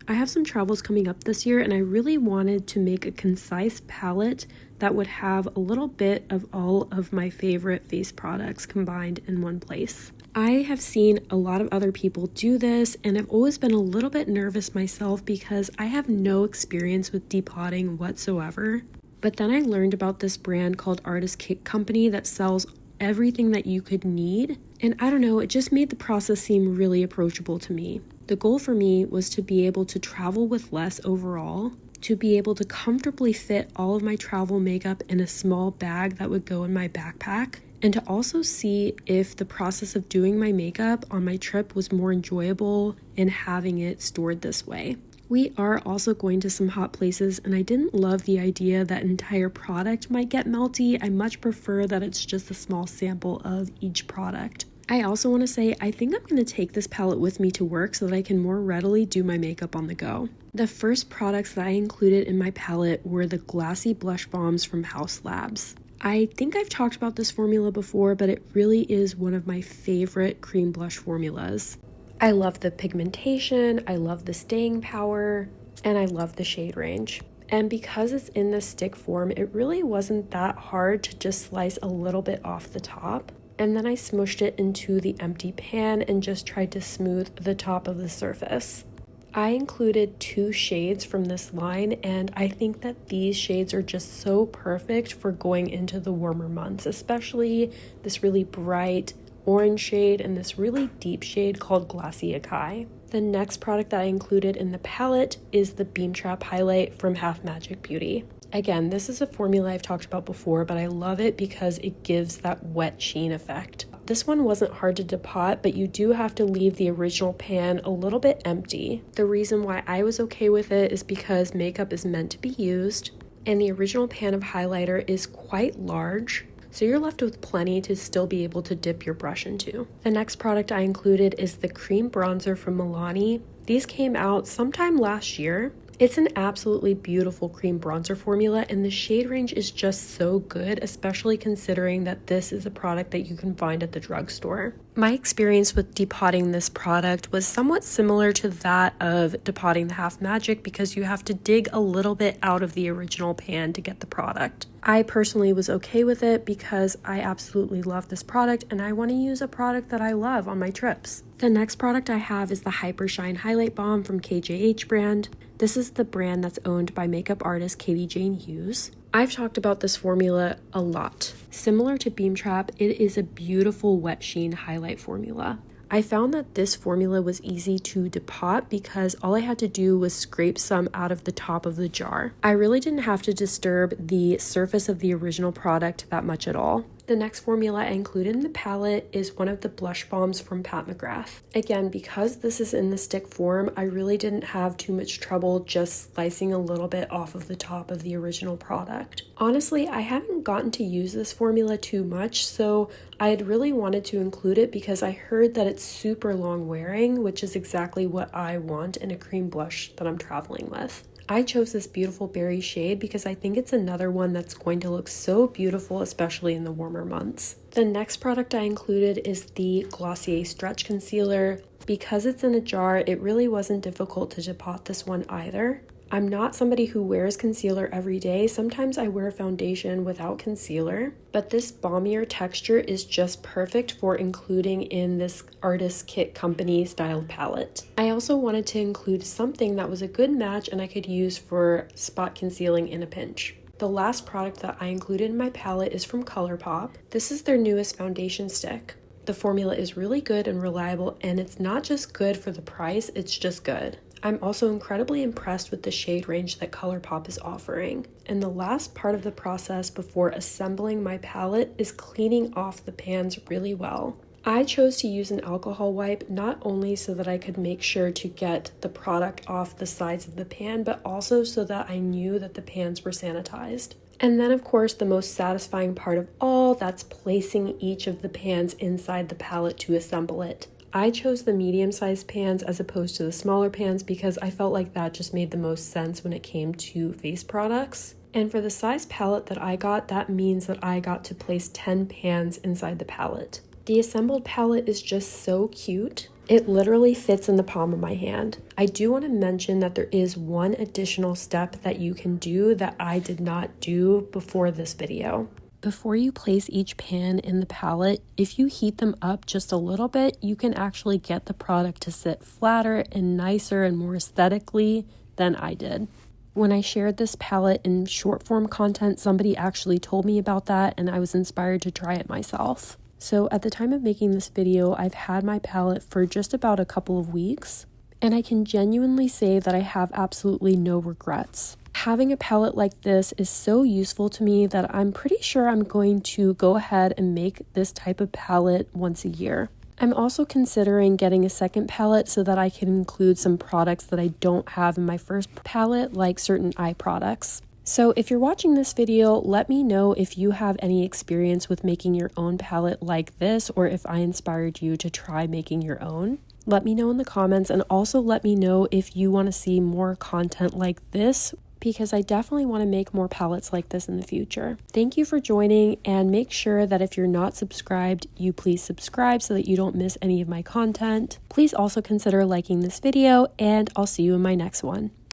I have some travels coming up this year and I really wanted to make a concise palette that would have a little bit of all of my favorite face products combined in one place. I have seen a lot of other people do this and I've always been a little bit nervous myself because I have no experience with depotting whatsoever. But then I learned about this brand called Artist Kit Company that sells everything that you could need. And I don't know, it just made the process seem really approachable to me. The goal for me was to be able to travel with less overall, to be able to comfortably fit all of my travel makeup in a small bag that would go in my backpack, and to also see if the process of doing my makeup on my trip was more enjoyable in having it stored this way. We are also going to some hot places, and I didn't love the idea that entire product might get melty. I much prefer that it's just a small sample of each product. I also want to say I think I'm going to take this palette with me to work so that I can more readily do my makeup on the go. The first products that I included in my palette were the Glassy Blush Bombs from Haus Labs. I think I've talked about this formula before, but it really is one of my favorite cream blush formulas. I love the pigmentation, I love the staying power, and I love the shade range. And because it's in the stick form, it really wasn't that hard to just slice a little bit off the top. And then I smushed it into the empty pan and just tried to smooth the top of the surface. I included 2 shades from this line, and I think that these shades are just so perfect for going into the warmer months, especially this really bright orange shade and this really deep shade called Glassy Acai. The next product that I included in the palette is the Beam Trap Highlight from Half Magic Beauty. Again, this is a formula I've talked about before, but I love it because it gives that wet sheen effect. This one wasn't hard to depot, but you do have to leave the original pan a little bit empty. The reason why I was okay with it is because makeup is meant to be used, and the original pan of highlighter is quite large, so you're left with plenty to still be able to dip your brush into. The next product I included is the cream bronzer from Milani. These came out sometime last year. It's an absolutely beautiful cream bronzer formula, and the shade range is just so good, especially considering that this is a product that you can find at the drugstore. My experience with depotting this product was somewhat similar to that of depotting the Half Magic because you have to dig a little bit out of the original pan to get the product. I personally was okay with it because I absolutely love this product and I want to use a product that I love on my trips. The next product I have is the Hyper Shine Highlight Balm from KJH brand. This is the brand that's owned by makeup artist Katie Jane Hughes. I've talked about this formula a lot. Similar to Beam Trap, it is a beautiful wet sheen highlight formula. I found that this formula was easy to depot because all I had to do was scrape some out of the top of the jar. I really didn't have to disturb the surface of the original product that much at all. The next formula I included in the palette is one of the blush bombs from Pat McGrath. Again, because this is in the stick form, I really didn't have too much trouble just slicing a little bit off of the top of the original product. Honestly, I haven't gotten to use this formula too much, so I had really wanted to include it because I heard that it's super long wearing, which is exactly what I want in a cream blush that I'm traveling with. I chose this beautiful berry shade because I think it's another one that's going to look so beautiful, especially in the warmer months. The next product I included is the Glossier Stretch Concealer. Because it's in a jar, it really wasn't difficult to depot this one either. I'm not somebody who wears concealer every day. Sometimes I wear foundation without concealer, but this balmier texture is just perfect for including in this Artist Kit Company styled palette. I also wanted to include something that was a good match and I could use for spot concealing in a pinch. The last product that I included in my palette is from ColourPop. This is their newest foundation stick. The formula is really good and reliable, and it's not just good for the price, it's just good. I'm also incredibly impressed with the shade range that ColourPop is offering. And the last part of the process before assembling my palette is cleaning off the pans really well. I chose to use an alcohol wipe not only so that I could make sure to get the product off the sides of the pan, but also so that I knew that the pans were sanitized. And then of course the most satisfying part of all, that's placing each of the pans inside the palette to assemble it. I chose the medium-sized pans as opposed to the smaller pans because I felt like that just made the most sense when it came to face products. And for the size palette that I got, that means that I got to place 10 pans inside the palette. The assembled palette is just so cute. It literally fits in the palm of my hand. I do want to mention that there is one additional step that you can do that I did not do before this video. Before you place each pan in the palette, if you heat them up just a little bit, you can actually get the product to sit flatter and nicer and more aesthetically than I did. When I shared this palette in short form content, somebody actually told me about that and I was inspired to try it myself. So at the time of making this video, I've had my palette for just about a couple of weeks, and I can genuinely say that I have absolutely no regrets. Having a palette like this is so useful to me that I'm pretty sure I'm going to go ahead and make this type of palette once a year. I'm also considering getting a second palette so that I can include some products that I don't have in my first palette, like certain eye products. So if you're watching this video, let me know if you have any experience with making your own palette like this, or if I inspired you to try making your own. Let me know in the comments, and also let me know if you want to see more content like this, because I definitely want to make more palettes like this in the future. Thank you for joining, and make sure that if you're not subscribed, you please subscribe so that you don't miss any of my content. Please also consider liking this video, and I'll see you in my next one.